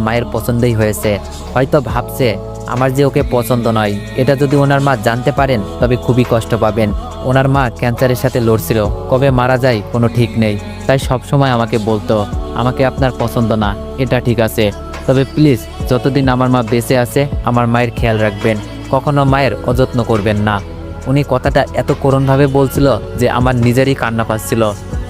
মায়ের পছন্দই হয়েছে। হয়তো ভাবছে আমার যে ওকে পছন্দ নয়, এটা যদি ওনার মা জানতে পারেন তবে খুবই কষ্ট পাবেন। ওনার মা ক্যান্সারের সাথে লড়ছিল, কবে মারা যায় কোনো ঠিক নেই। তাই সবসময় আমাকে বলতো আমাকে আপনার পছন্দ না, এটা ঠিক আছে, তবে প্লিজ যতদিন আমার মা বেঁচে আছে আমার মায়ের খেয়াল রাখবেন, কখনো মায়ের অযত্ন করবেন না। উনি কথাটা এত করুণভাবে বলছিল যে আমার নিজেরই কান্না পাচ্ছিল।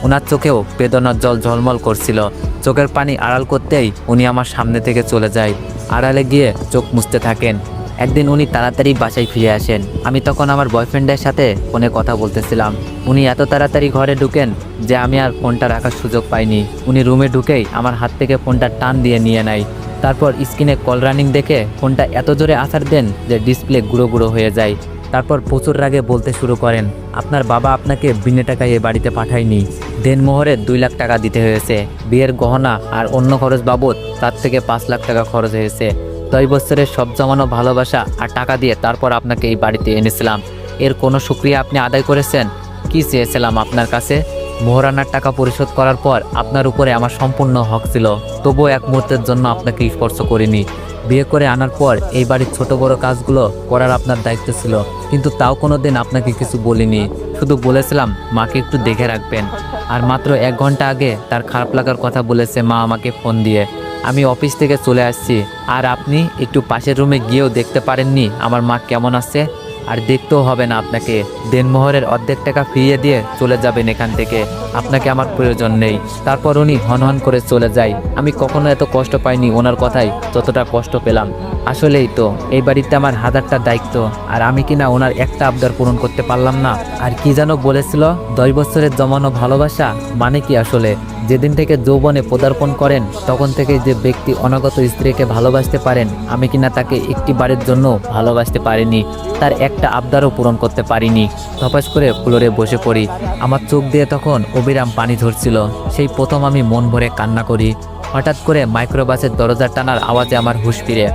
ওনার চোখেও বেদনার জল ঝলমল করছিল। চোখের পানি আড়াল করতেই উনি আমার সামনে থেকে চলে যায়। আড়ালে গিয়ে চোখ মুছতে থাকেন। একদিন উনি তাড়াতাড়ি বাসায় ফিরে আসেন। আমি তখন আমার বয়ফ্রেন্ডের সাথে ফোনে কথা বলতেছিলাম। উনি এত তাড়াতাড়ি ঘরে ঢুকেন যে আমি আর ফোনটা রাখার সুযোগ পাইনি। উনি রুমে ঢুকেই আমার হাত থেকে ফোনটা টান দিয়ে নিয়ে নেয়। তারপর স্ক্রিনে কল রানিং দেখে ফোনটা এত জোরে আছাড় দেন যে ডিসপ্লে গুঁড়ো গুঁড়ো হয়ে যায়। তারপর প্রচুর রাগে বলতে শুরু করেন, আপনার বাবা আপনাকে বিনা টাকায় এ বাড়িতে পাঠায়নি, দেনমোহরে 2 লাখ টাকা দিতে হয়েছে, বিয়ের গহনা আর অন্য খরচ বাবদ তার থেকে 5 লাখ টাকা খরচ হয়েছে। 10 বছরের সব জমানো ভালোবাসা আর টাকা দিয়ে তারপর আপনাকে এই বাড়িতে এনেছিলাম, এর কোনো শুকরিয়া আপনি আদায় করেছেন? কি চেয়েছিলাম আপনার কাছে? মোহরানার টাকা পরিশোধ করার পর আপনার উপরে আমার সম্পূর্ণ হক ছিল, তবুও এক মুহূর্তের জন্য আপনাকে স্পর্শ করিনি। বিয়ে করে আনার পর এই বাড়ির ছোট বড় কাজগুলো করার আপনার দায়িত্ব ছিল, কিন্তু তাও কোনোদিন আপনাকে কিছু বলিনি। শুধু বলেছিলাম মাকে একটু দেখে রাখবেন। আর মাত্র 1 ঘন্টা আগে তার খারাপ লাগার কথা বলেছে মা আমাকে ফোন দিয়ে। আমি অফিস থেকে চলে আসছি, আর আপনি একটু পাশের রুমে গিয়েও দেখতে পারেননি আমার মা কেমন আছে? আর দেখতেও হবে না আপনাকে, দেনমোহরের অর্ধেক টাকা ফিরিয়ে দিয়ে চলে যাবেন এখান থেকে, আপনাকে আমার প্রয়োজন নেই। তারপর উনি হনহন করে চলে যায়। আমি কখনো এত কষ্ট পাইনি ওনার কথায় যতটা কষ্ট পেলাম। আসলেই তো এই বাড়িতে আমার 1000টা দায়িত্ব, আর আমি কিনা ওনার একটা আবদার পূরণ করতে পারলাম না। আর কি যেন বলেছিল, 10 বছরের জমানো ভালোবাসা মানে কি আসলে? যেদিন থেকে যৌবনে পদার্পণ করেন তখন থেকে যে ব্যক্তি অনাগত স্ত্রীকে ভালোবাসতে পারেন, আমি কিনা তাকে একটি বারের জন্য ভালোবাসতে পারিনি, তার একটা আবদারও পূরণ করতে পারিনি। ধপাস করে ফ্লোরে বসে পড়ি। আমার চোখ দিয়ে তখন অবিরাম পানি ঝরছিল। সেই প্রথম আমি মন ভরে কান্না করি। হঠাৎ করে মাইক্রোবাসের দরজা টানার আওয়াজে আমার হুঁশ ফিরে।